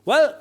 Well,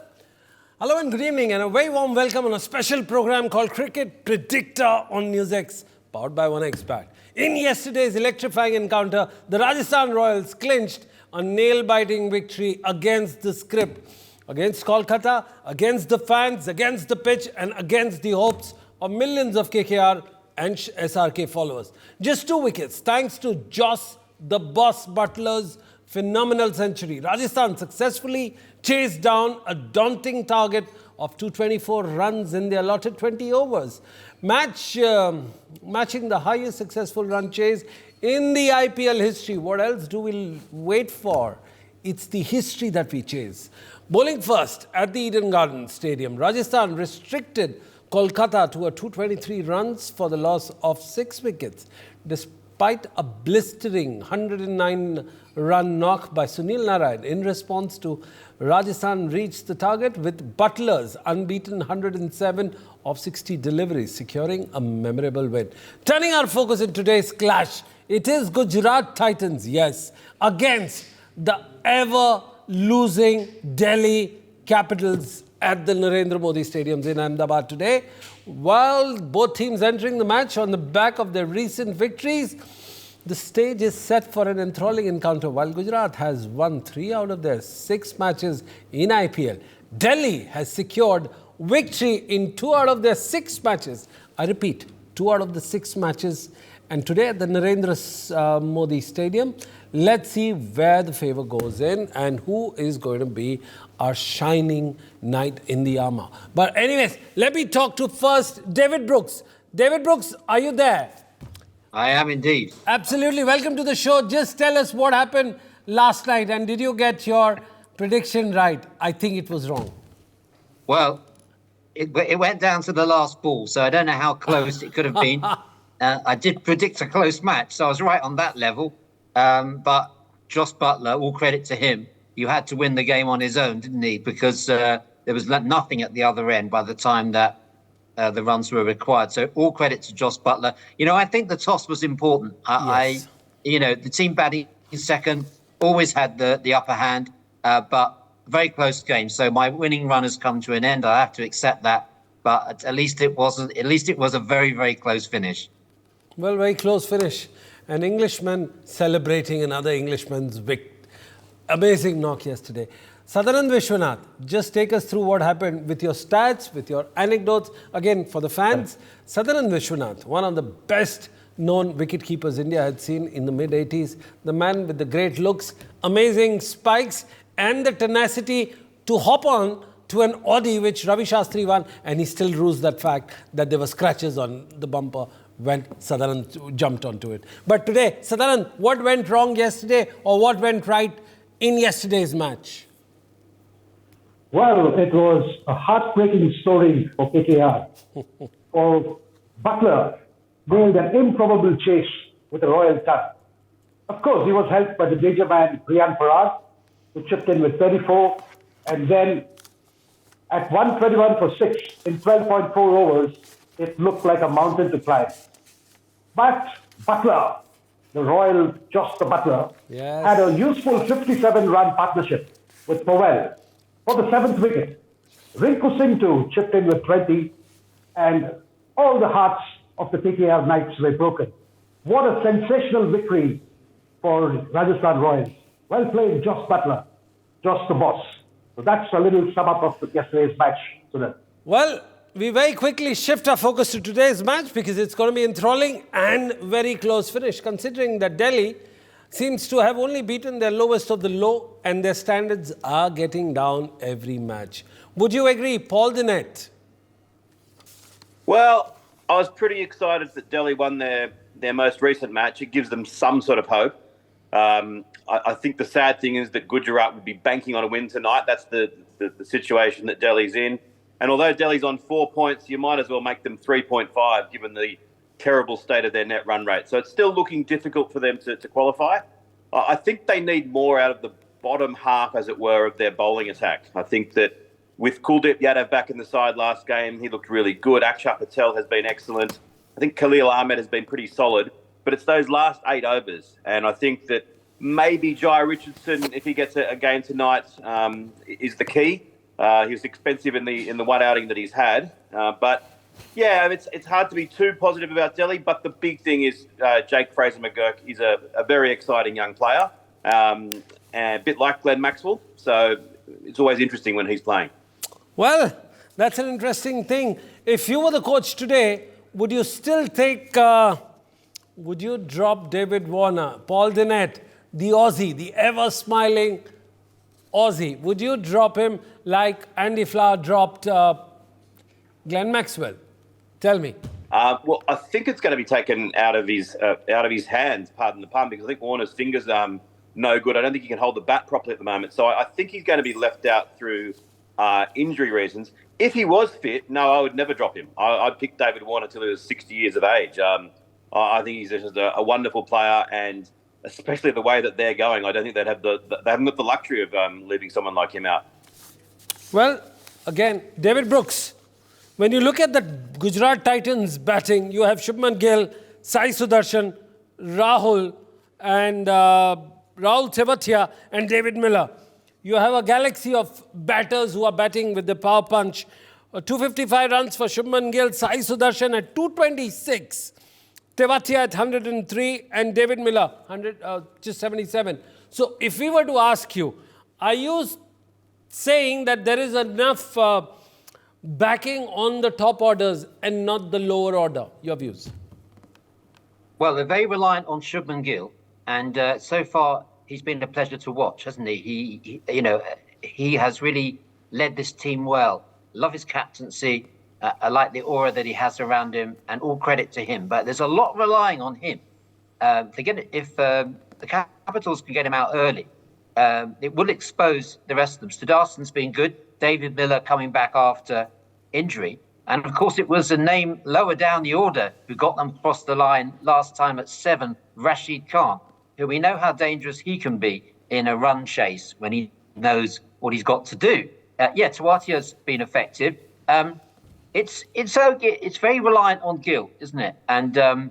hello and good evening and a very warm welcome on a special program called Cricket Predicta on NewsX, powered by 1xBet. In yesterday's electrifying encounter, the Rajasthan Royals clinched a nail-biting victory against the script, against Kolkata, against the fans, against the pitch and against the hopes of millions of KKR and SRK followers. Just 2 wickets, thanks to Joss the Boss Butler's phenomenal century. Rajasthan successfully chased down a daunting target of 224 runs in the allotted 20 overs, matching the highest successful run chase in the IPL history. What else do we wait for? It's the history that we chase. Bowling first at the Eden Gardens Stadium, Rajasthan restricted Kolkata to a 223 runs for the loss of 6 wickets. Despite a blistering 109-run knock by Sunil Narine, in response to Rajasthan reached the target with Butler's unbeaten 107 of 60 deliveries, securing a memorable win. Turning our focus in today's clash, it is Gujarat Titans, yes, against the ever-losing Delhi Capitals at the Narendra Modi Stadiums in Ahmedabad today. While both teams entering the match on the back of their recent victories, the stage is set for an enthralling encounter. While Gujarat has won 3 out of their 6 matches in IPL, Delhi has secured victory in 2 out of their 6 matches. I repeat, 2 out of the 6 matches. And today at the Narendra Modi Stadium, let's see where the favour goes in and who is going to be our shining knight in the armour. But anyways, let me talk to first David Brooks. David Brooks, are you there? I am indeed. Absolutely. Welcome to the show. Just tell us what happened last night and did you get your prediction right? I think it was wrong. Well, it went down to the last ball, so I don't know how close it could have been. I did predict a close match, so I was right on that level. But Joss Butler, all credit to him, you had to win the game on his own, didn't he? Because there was nothing at the other end by the time that the runs were required. So all credit to Joss Butler. You know, I think the toss was important. Yes. The team batting second always had the upper hand, but very close game. So my winning run has come to an end. I have to accept that. But at least it wasn't. At least it was a very, very close finish. Well, very close finish. An Englishman celebrating another Englishman's amazing knock yesterday. Sadanand Vishwanath, just take us through what happened with your stats, with your anecdotes. Again, for the fans, Sadanand Vishwanath, one of the best known wicketkeepers India had seen in the mid-80s. The man with the great looks, amazing spikes and the tenacity to hop on to an Audi which Ravi Shastri won, and he still rues that fact that there were scratches on the bumper when Sadanand jumped onto it. But today, Sadanand, what went wrong yesterday or what went right in yesterday's match? Well, it was a heartbreaking story for KKR. For Butler nailed an improbable chase with a royal touch. Of course, he was helped by the danger man, Riyan Parag, who chipped in with 34. And then at 121 for 6 in 12.4 overs, it looked like a mountain to climb. But Butler, the royal Joss the Butler, yes, had a useful 57-run partnership with Powell for the 7th wicket. Rinku Singh too chipped in with 20, and all the hearts of the KKR Knights were broken. What a sensational victory for Rajasthan Royals. Well played, Joss Butler, Joss the Boss. So that's a little sum up of yesterday's match. Well, we very quickly shift our focus to today's match because it's going to be enthralling and very close finish, considering that Delhi seems to have only beaten their lowest of the low and their standards are getting down every match. Would you agree, Paul Dinette? Well, I was pretty excited that Delhi won their most recent match. It gives them some sort of hope. I think the sad thing is that Gujarat would be banking on a win tonight. That's the situation that Delhi's in. And although Delhi's on 4 points, you might as well make them 3.5 given the terrible state of their net run rate. So it's still looking difficult for them to qualify. I think they need more out of the bottom half, as it were, of their bowling attack. I think that with Kuldeep Yadav back in the side last game, he looked really good. Akshar Patel has been excellent. I think Khalil Ahmed has been pretty solid. But it's those last 8 overs. And I think that maybe Jai Richardson, if he gets a game tonight, is the key. He was expensive in the one outing that he's had. But yeah, it's hard to be too positive about Delhi. But the big thing is Jake Fraser-McGurk is a very exciting young player, and a bit like Glenn Maxwell. So it's always interesting when he's playing. Well, that's an interesting thing. If you were the coach today, would you still would you drop David Warner, Paul Dennett, the Aussie, the ever-smiling Aussie? Would you drop him like Andy Flower dropped Glenn Maxwell? Tell me. Well, I think it's going to be taken out of his hands, pardon the pun, because I think Warner's fingers no good. I don't think he can hold the bat properly at the moment. So I think he's going to be left out through injury reasons. If he was fit, no, I would never drop him. I'd pick David Warner till he was 60 years of age. I think he's just a wonderful player, and especially the way that they're going, I don't think they haven't got the luxury of leaving someone like him out. Well, again, David Brooks. When you look at the Gujarat Titans batting, you have Shubman Gill, Sai Sudarshan, Rahul, and Rahul Tewatia, and David Miller. You have a galaxy of batters who are batting with the power punch. 255 runs for Shubman Gill, Sai Sudarshan at 226, Tewatia at 103, and David Miller, just 77. So if we were to ask you, are you saying that there is enough backing on the top orders and not the lower order? Your views? Well, they're very reliant on Shubman Gill, and so far he's been a pleasure to watch, hasn't he? He has really led this team well. Love his captaincy. I like the aura that he has around him, and all credit to him. But there's a lot relying on him. If the Capitals can get him out early, it will expose the rest of them. Sudarshan's been good. David Miller coming back after injury. And of course, it was a name lower down the order who got them across the line last time at 7, Rashid Khan, who we know how dangerous he can be in a run chase when he knows what he's got to do. Tewatia's been effective. It's very reliant on Gill, isn't it? And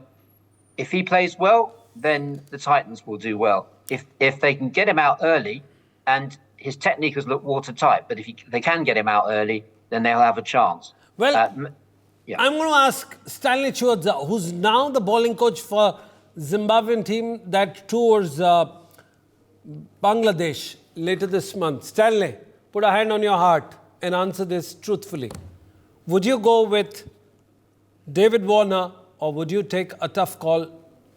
if he plays well, then the Titans will do well. If they can get him out early, and his technique has looked watertight, but if they can get him out early, then they'll have a chance. Well, I'm going to ask Stanley Chiodza, who's now the bowling coach for Zimbabwean team that tours Bangladesh later this month. Stanley, put a hand on your heart and answer this truthfully. Would you go with David Warner, or would you take a tough call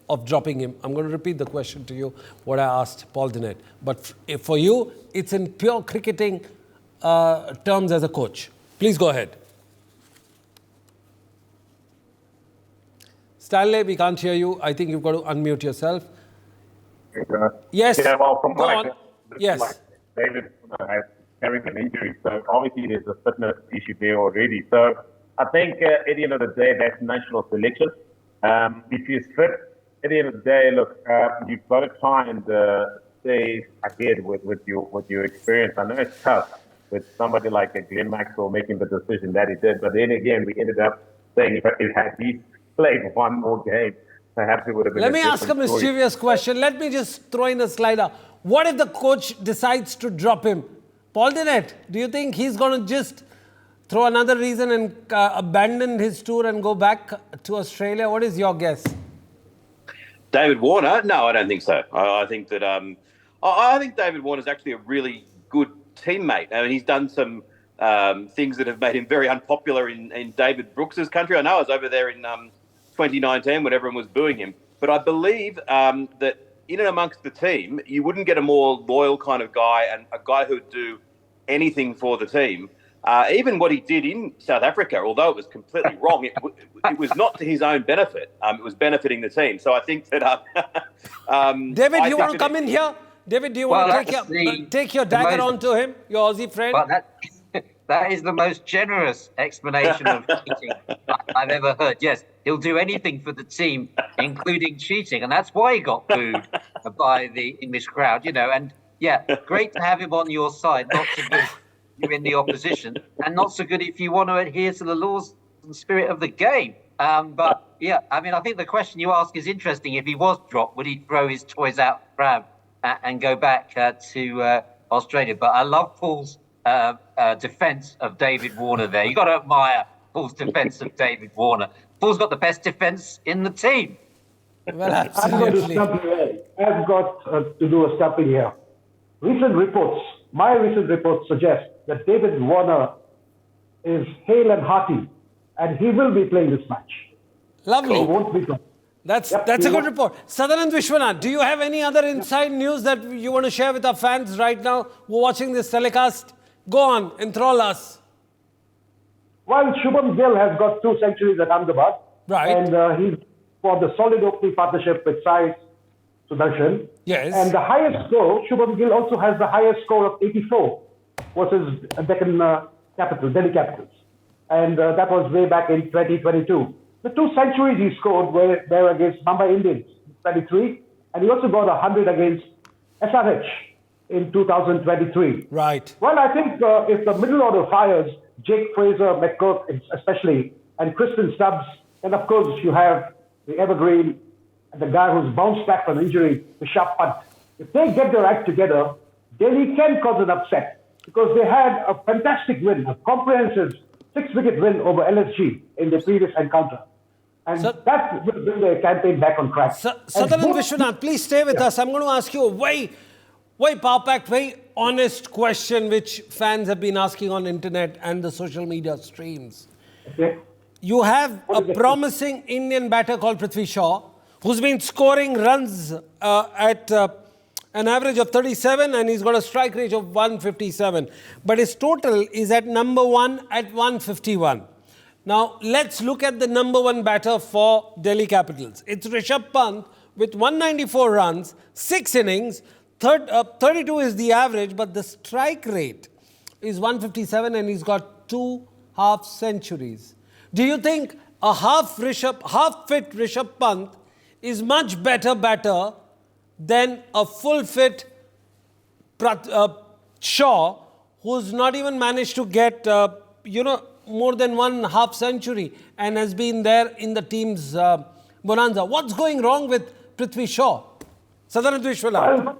of dropping him? I'm going to repeat the question to you, what I asked Paul Dennett. But for you, it's in pure cricketing terms as a coach. Please go ahead. Stanley, we can't hear you. I think you've got to unmute yourself. Yes. Yeah, well, from go what on. I Yes. like David having an injury, so obviously there's a fitness issue there already. So I think at the end of the day, that's national selection. If he's fit, at the end of the day, look, you've got to try and stay ahead with your experience. I know it's tough with somebody like Glenn Maxwell making the decision that he did, but then again, we ended up saying if had he played one more game, perhaps it would have been. Let me ask a mischievous question. Let me just throw in a slider. What if the coach decides to drop him? Paul Dennett, do you think he's going to just throw another reason and abandon his tour and go back to Australia? What is your guess? David Warner? No, I don't think so. I think that I think David Warner's actually a really good teammate. I mean, he's done some things that have made him very unpopular in David Brooks's country. I know I was over there in 2019 when everyone was booing him. But I believe that in and amongst the team, you wouldn't get a more loyal kind of guy, and a guy who would do anything for the team. Even what he did in South Africa, although it was completely wrong, it was not to his own benefit. It was benefiting the team. So I think that... David, do you want to come in here? David, do you want to take your dagger onto him, your Aussie friend? Well, that is the most generous explanation of cheating I've ever heard. Yes, he'll do anything for the team, including cheating. And that's why he got booed by the English crowd, And yeah, great to have him on your side. Not so good if you're in the opposition, and not so good if you want to adhere to the laws and spirit of the game. But yeah, I mean, I think the question you ask is interesting. If he was dropped, would he throw his toys out pram and go back to Australia? But I love Paul's defence of David Warner there. You got to admire Paul's defence of David Warner. Paul's got the best defence in the team. Well, absolutely. I've got to do a stumping here. My recent reports suggest that David Warner is hale and hearty, and he will be playing this match. Lovely. He won't be playing. That's a good report. Sadanand Vishwanath, do you have any other inside news that you want to share with our fans right now who are watching this telecast? Go on, enthrall us. Well, Shubham Gill has got 2 centuries at Ahmedabad. Right. And he's for the solid opening partnership with Sai Sudarshan. Yes. And the highest score, Shubham Gill also has the highest score of 84 versus Deccan Delhi Capitals. And that was way back in 2022. The 2 centuries he scored were there against Mumbai Indians in 23, and he also got 100 against SRH in 2023. Right. Well, I think if the middle order fires, Jake Fraser, McCourt especially, and Kristen Stubbs, and of course you have the evergreen, the guy who's bounced back from injury, Rishabh Pant. If they get their act together, Delhi can cause an upset because they had a fantastic win, a comprehensive 6-wicket win over LSG in the previous encounter. And that will bring the campaign back on track. Sadanand Vishwanath, please stay with us. I'm going to ask you a very power-packed, very honest question which fans have been asking on internet and the social media streams. Okay. You have a promising Indian batter called Prithvi Shaw, who's been scoring runs at an average of 37, and he's got a strike rate of 157. But his total is at number 1 at 151. Now, let's look at the number 1 batter for Delhi Capitals. It's Rishabh Pant with 194 runs, 6 innings, 32 is the average, but the strike rate is 157 and he's got 2 half centuries. Do you think a half-fit Rishabh Pant is much better batter than a full-fit Shaw, who's not even managed to get, more than 1 half century and has been there in the team's bonanza? What's going wrong with Prithvi Shaw? Sadanand Vishwanath.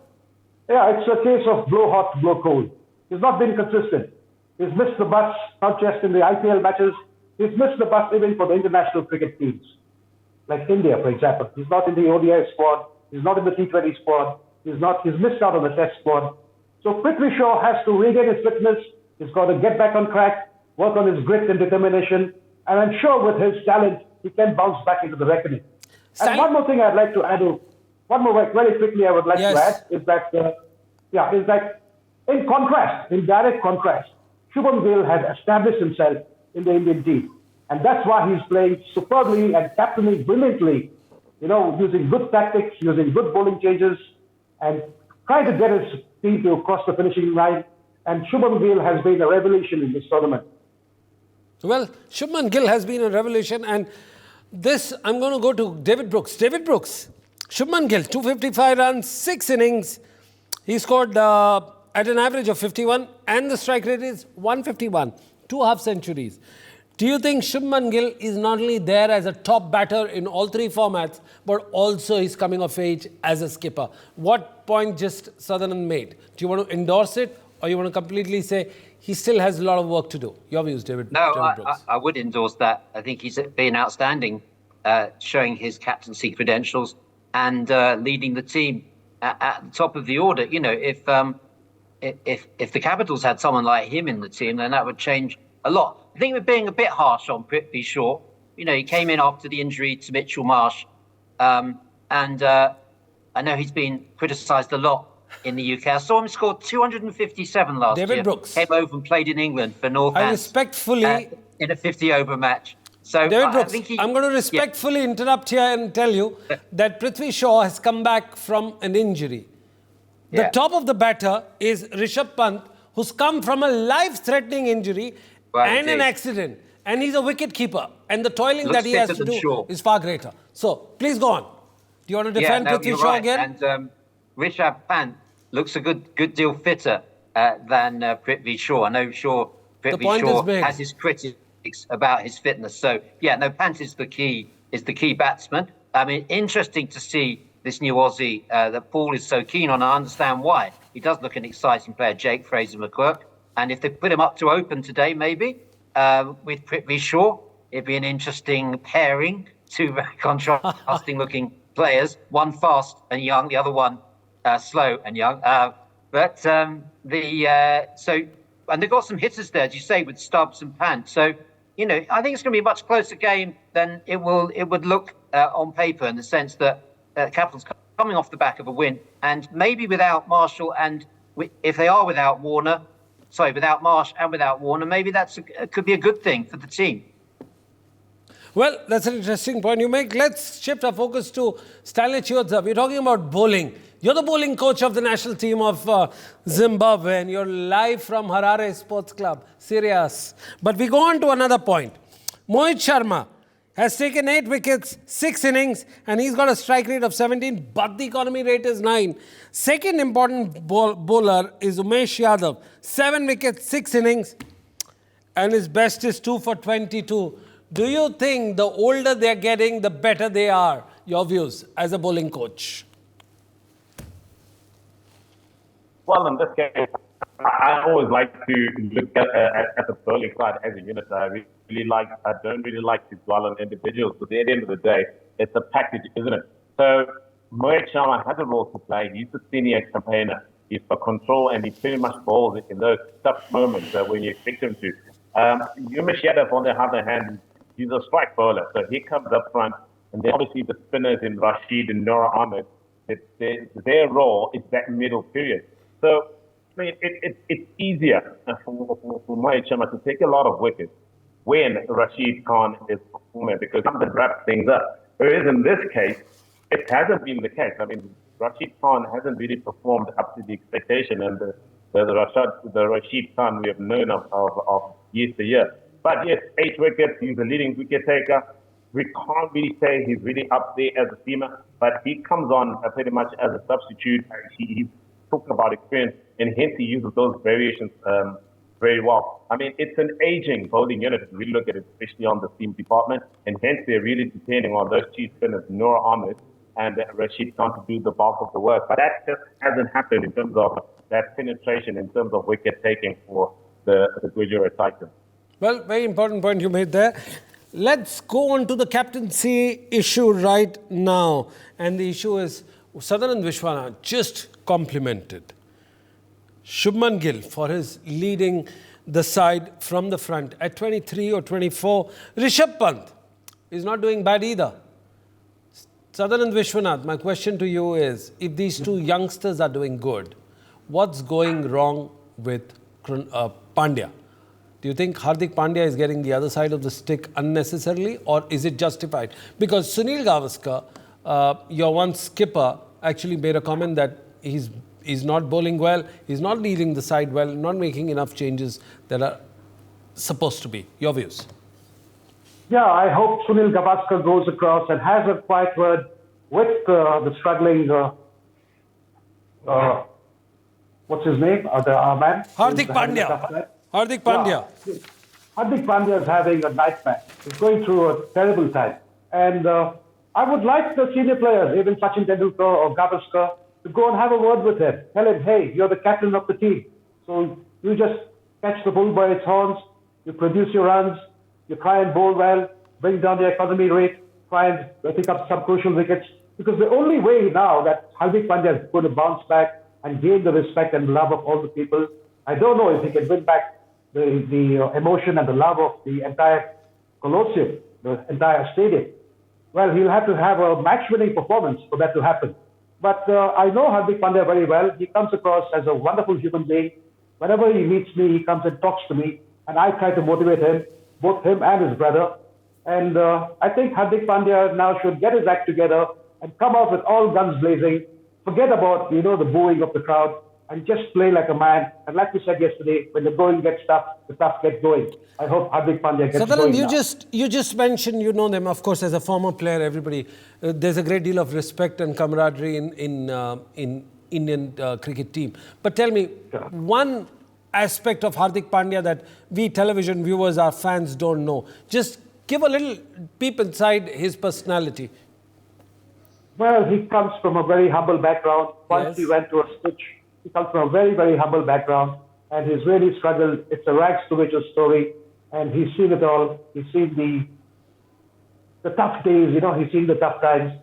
Yeah, it's a case of blow hot, blow cold. He's not been consistent. He's missed the bus, not just in the IPL matches. He's missed the bus even for the international cricket teams. Like India, for example. He's not in the ODI squad. He's not in the T20 squad. He's missed out on the test squad. So Prithvi Shaw has to regain his fitness. He's got to get back on track, work on his grit and determination. And I'm sure with his talent, he can bounce back into the reckoning. And one more thing I'd like to add, very quickly I would like to add, is that in direct contrast, Shubham Gill has established himself in the Indian team. And that's why he's playing superbly and captaining brilliantly, using good tactics, using good bowling changes, and trying to get his team to cross the finishing line. And Shubham Gill has been a revelation in this tournament. Well, Shubman Gill has been a revelation, and this, I'm going to go to David Brooks. David Brooks, Shubman Gill, 255 runs, 6 innings. He scored at an average of 51, and the strike rate is 151, 2 half centuries. Do you think Shubman Gill is not only there as a top batter in all 3 formats, but also he's coming of age as a skipper? What point just Sadanand made? Do you want to endorse it, or you want to completely say he still has a lot of work to do? Your views, David. No, David I would endorse that. I think he's been outstanding, showing his captaincy credentials and leading the team at the top of the order. If the Capitals had someone like him in the team, then that would change a lot. I think we're being a bit harsh on Prithvi Shaw. He came in after the injury to Mitchell Marsh, and I know he's been criticised a lot in the UK. I saw him score 257 last year. David Brooks came over and played in England for Northants. I respectfully in a 50-over match. So David Brooks, I think I'm going to respectfully interrupt here and tell you that Prithvi Shaw has come back from an injury. The top of the batter is Rishabh Pant, who's come from a life-threatening injury and an accident. And he's a wicket keeper. And the toiling that he has to do is far greater. So, please go on. Do you want to defend Prithvi Shaw again? And Rishabh Pant looks a good deal fitter than Prithvi Shaw. I know Prithvi Shaw has his critics about his fitness. So, Pant is the key batsman. I mean, interesting to see this new Aussie that Paul is so keen on. I understand why. He does look an exciting player, Jake Fraser-McCourt. And if they put him up to open today, maybe with Prithvi Shaw, it'd be an interesting pairing. Two very contrasting-looking players, one fast and young, the other one slow and young. And they've got some hitters there, as you say, with Stubbs and Pant. So, you know, I think it's going to be a much closer game than it would look on paper, in the sense that Capital's coming off the back of a win, and maybe without Marshall, and if they are without Marsh and without Warner, maybe could be a good thing for the team. Well, that's an interesting point you make. Let's shift our focus to Stanley Chiozza. We're talking about bowling. You're the bowling coach of the national team of Zimbabwe, and you're live from Harare Sports Club. Serious. But we go on to another point. Mohit Sharma has taken 8 wickets, 6 innings, and he's got a strike rate of 17, but the economy rate is 9. Second important bowler is Umesh Yadav. 7 wickets, 6 innings, and his best is 2 for 22. Do you think the older they're getting, the better they are? Your views as a bowling coach? Well, in this case, I always like to look at the bowling side as a unit. I don't really like to dwell on individuals, but at the end of the day, it's a package, isn't it? So Mohit Sharma has a role to play. He's the senior campaigner. He's for control, and he pretty much bowls in those tough moments when you expect him to. Umesh Yadav, on the other hand, he's a strike bowler, so he comes up front, and then obviously the spinners in Rashid and Noor Ahmed, their role is that middle period. So, I mean, it's easier for Mohit Sharma to take a lot of wickets when Rashid Khan is performing, because he comes and wraps things up. Whereas in this case, it hasn't been the case. I mean, Rashid Khan hasn't really performed up to the expectation, and the Rashid Khan we have known of year to year. But yes, 8 wickets, he's a leading wicket taker. We can't really say he's really up there as a seamer, but he comes on pretty much as a substitute. He's talking about experience, and hence he uses those variations very well. I mean, it's an aging bowling unit if we look at it, especially on the seam department, and hence they're really depending on those two spinners, Noor Ahmed and Rashid Khan, to do the bulk of the work. But that just hasn't happened in terms of that penetration, in terms of wicket taking for the Gujarat Titans. Well, very important point you made there. Let's go on to the captaincy issue right now. And the issue is Sutherland Vishwanath just complimented Shubman Gill for his leading the side from the front at 23 or 24. Rishabh Pant is not doing bad either. Sutherland Vishwanath, my question to you is, if these two youngsters are doing good, what's going wrong with Pandya? Do you think Hardik Pandya is getting the other side of the stick unnecessarily, or is it justified? Because Sunil Gavaskar, your one skipper, actually made a comment that he's not bowling well, he's not leading the side well, not making enough changes that are supposed to be. Your views? Yeah, I hope Sunil Gavaskar goes across and has a quiet word with the struggling, what's his name? The man? Hardik Pandya. Hardik Pandya. Yeah. Hardik Pandya is having a nightmare. He's going through a terrible time. And I would like the senior players, even Sachin Tendulkar or Gavaskar, to go and have a word with him. Tell him, hey, you're the captain of the team. So you just catch the bull by its horns, you produce your runs, you try and bowl well, bring down the economy rate, try and pick up some crucial wickets. Because the only way now that Hardik Pandya is going to bounce back and gain the respect and love of all the people, I don't know if he can win back the emotion and the love of the entire Colosseum, the entire stadium. Well, he'll have to have a match-winning performance for that to happen. But I know Hardik Pandya very well. He comes across as a wonderful human being. Whenever he meets me, he comes and talks to me, and I try to motivate him, both him and his brother. And I think Hardik Pandya now should get his act together and come out with all guns blazing, forget about, the booing of the crowd, and just play like a man. And like we said yesterday, when the going gets tough, the tough get going. I hope Hardik Pandya gets Sutherland, going you just mentioned, you know them, of course, as a former player, everybody. There's a great deal of respect and camaraderie in Indian cricket team. But tell me, one aspect of Hardik Pandya that we television viewers, our fans don't know. Just give a little peep inside his personality. Well, he comes from a very humble background. Once he went to a switch, he comes from a very, very humble background. and he's really struggled. It's a rags to riches story, and he's seen it all. He's seen the tough days, he's seen the tough times.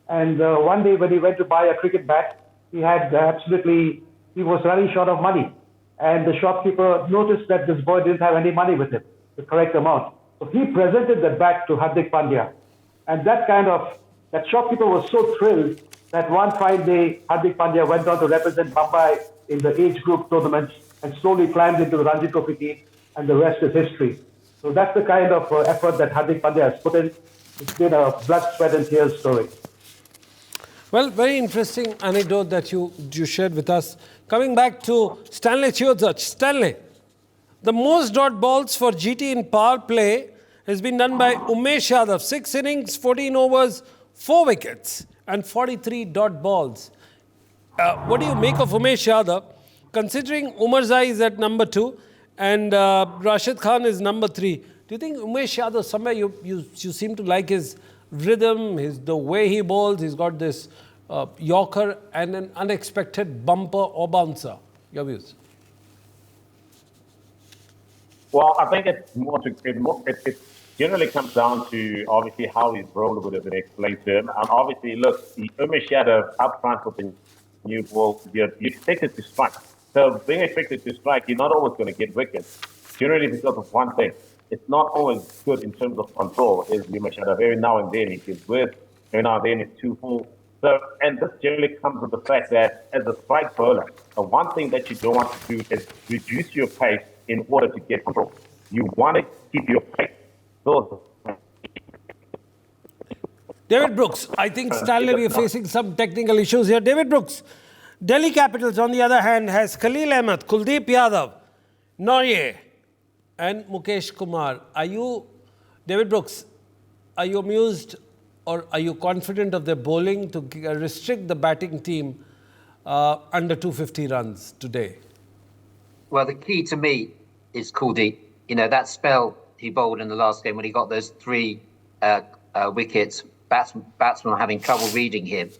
And one day when he went to buy a cricket bat, he was running short of money. And the shopkeeper noticed that this boy didn't have any money with him, the correct amount. So he presented that bat to Hardik Pandya. And that shopkeeper was so thrilled that one fine day, Hardik Pandya went on to represent Mumbai in the age group tournaments and slowly climbed into the Ranji Trophy team, and the rest is history. So that's the kind of effort that Hardik Pandya has put in. It's been a blood, sweat and tears story. Well, very interesting anecdote that you shared with us. Coming back to Stanley Chiozach. Stanley, the most dot balls for GT in power play has been done by Umesh Yadav. 6 innings, 14 overs, 4 wickets and 43 dot balls. What do you make of Umesh Yadav, considering Umar Zai is at number 2 and Rashid Khan is number 3? Do you think Umesh Yadav, somewhere you seem to like his rhythm, the way he bowls? He's got this Yorker and an unexpected bumper or bouncer. Your views? Well, I think it generally comes down to obviously how his role would have been explained to him. And obviously, look, the Umesh Yadav up front with the new ball, you're expected to strike. So being expected to strike, you're not always going to get wickets. Generally because of one thing. It's not always good in terms of control, is Umesh Yadav. Every now and then he gets with, every now and then it's too full. So, and this generally comes with the fact that as a strike bowler, the one thing that you don't want to do is reduce your pace in order to get control. You want to keep your pace. David Brooks, I think Stanley, we are facing some technical issues here. David Brooks, Delhi Capitals, on the other hand, has Khalil Ahmed, Kuldeep Yadav, Norrie, and Mukesh Kumar. David Brooks, are you amused or are you confident of their bowling to restrict the batting team under 250 runs today? Well, the key to me is Kuldeep. That spell he bowled in the last game when he got those 3 wickets, batsmen having trouble reading him.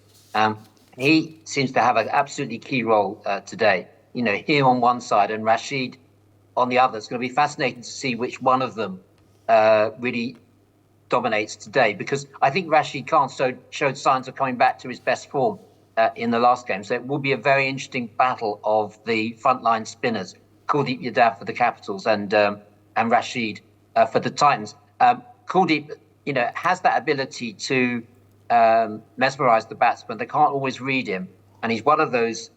He seems to have an absolutely key role today. Him on one side and Rashid on the other. It's going to be fascinating to see which one of them really dominates today, because I think Rashid Khan showed signs of coming back to his best form in the last game. So it will be a very interesting battle of the frontline spinners, Kuldeep Yadav for the Capitals and Rashid for the Titans. Kuldeep, has that ability to mesmerize the batsman. They can't always read him, and he's one of those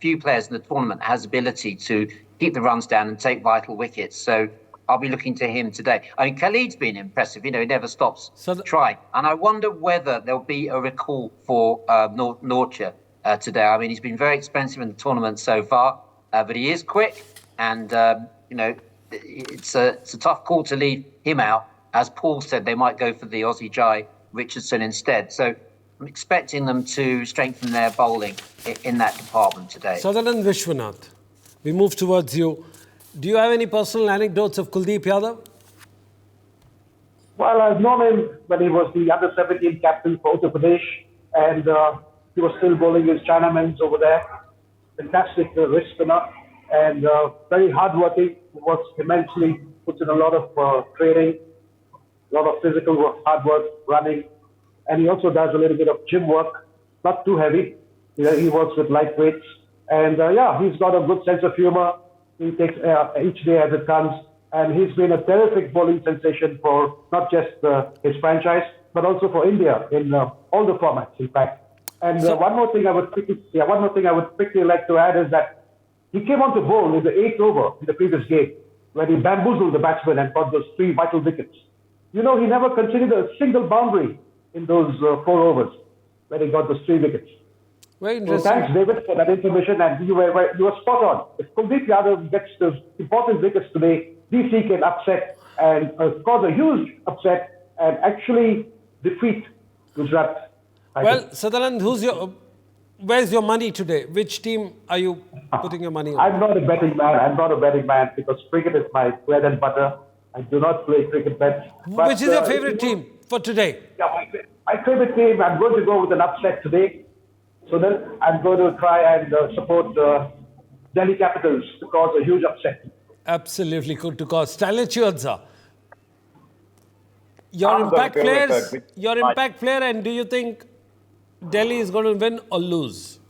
few players in the tournament that has ability to keep the runs down and take vital wickets. So I'll be looking to him today. I mean, Khalid's been impressive. He never stops trying. And I wonder whether there'll be a recall for Nortje today. I mean, he's been very expensive in the tournament so far, but he is quick. And, it's a tough call to leave him out. As Paul said, they might go for the Aussie Jai Richardson instead. So I'm expecting them to strengthen their bowling in that department today. Sutherland Vishwanath, we move towards you. Do you have any personal anecdotes of Kuldeep Yadav? Well, I've known him when he was the under-17 captain for Uttar Pradesh, and he was still bowling his Chinamans over there. Fantastic wrist spinner, and very hardworking. He works immensely, puts in a lot of training, a lot of physical work, hard work, running, and he also does a little bit of gym work, not too heavy. He works with light weights, and he's got a good sense of humor. He takes each day as it comes, and he's been a terrific bowling sensation for not just his franchise, but also for India in all the formats, in fact. And one more thing I would quickly like to add is that he came on to bowl in the 8th over in the previous game, where he bamboozled the batsman and got those 3 vital wickets. He never conceded a single boundary in those 4 overs, where he got those 3 wickets. Very interesting. So thanks, David, for that information, and you were spot on. If Kuldeep Yadav gets those important wickets today, DC can upset and cause a huge upset and actually defeat Gujarat. Well, Sutherland, where's your money today? Which team are you putting your money on? I'm not a betting man because cricket is my bread and butter. I do not play cricket bets. Which is your favorite team for today? Yeah, my favorite team, I'm going to go with an upset today. So then I'm going to try and support Delhi Capitals to cause a huge upset. Absolutely good to cause. Stalichioza, your I'm gonna impact go with players, a your big- impact player, and do you think Delhi is going to win or lose?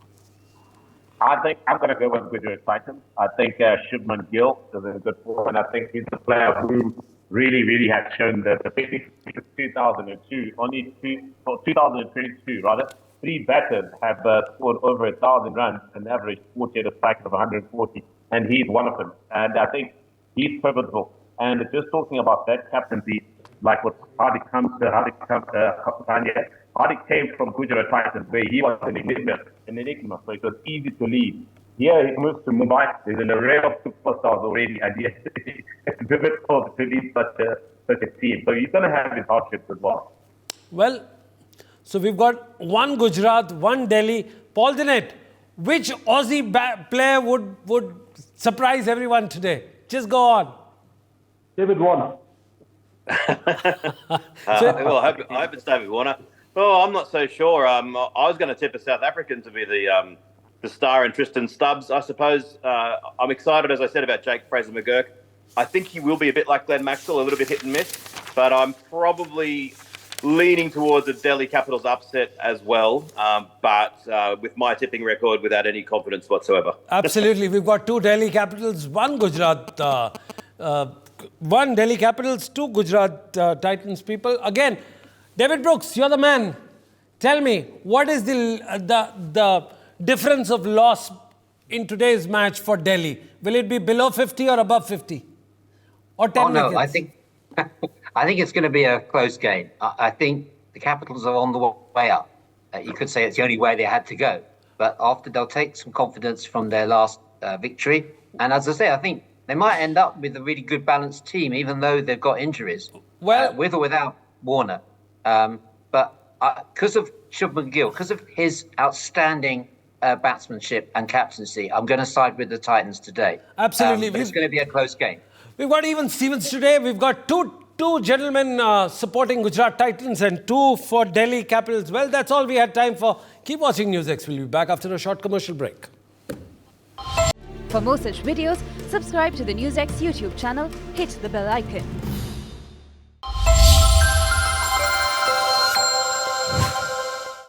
I think I'm going to go with Gujarat Titans. I think Shubman Gill is a good player, and I think he's a player who really has shown the basic 2002, only 2022 rather. 3 batters have scored over 1,000 runs and average 48 a strike of 140, and he's one of them. And I think he's pivotal. And just talking about that captaincy, like what Hardik Pandya. Hardik came from Gujarat Titans, where he was an enigma, so it was easy to lead. Here he moves to Mumbai. There's an array of superstars already, and it's difficult to lead such a team. So he's going to have his hardships as well. Well, so we've got one Gujarat, one Delhi. Paul Dinet, which Aussie player would surprise everyone today? Just go on. David Warner. Well, I hope it's David Warner. Oh, I'm not so sure. I was going to tip a South African to be the star in Tristan Stubbs, I suppose. I'm excited, as I said, about Jake Fraser-McGurk. I think he will be a bit like Glenn Maxwell, a little bit hit and miss, but I'm probably leaning towards a Delhi Capitals upset as well, but with my tipping record, without any confidence whatsoever. Absolutely. We've got 2 Delhi Capitals, 1 Gujarat, 1 Delhi Capitals, 2 Gujarat Titans people. Again, David Brooks, you're the man. Tell me, what is the difference of loss in today's match for Delhi? Will it be below 50 or above 50? Or 10 No, wickets? I think it's going to be a close game. I think the Capitals are on the way up. You could say it's the only way they had to go. But after, they'll take some confidence from their last victory. And as I say, I think they might end up with a really good balanced team, even though they've got injuries, Well- with or without Warner. But because of Shubman Gill, because of his outstanding batsmanship and captaincy, I'm going to side with the Titans today. Absolutely. But it's going to be a close game. We've got even Stevens today. We've got two gentlemen supporting Gujarat Titans and 2 for Delhi Capitals. Well, that's all we had time for. Keep watching NewsX. We'll be back after a short commercial break. For more such videos, subscribe to the NewsX YouTube channel, hit the bell icon.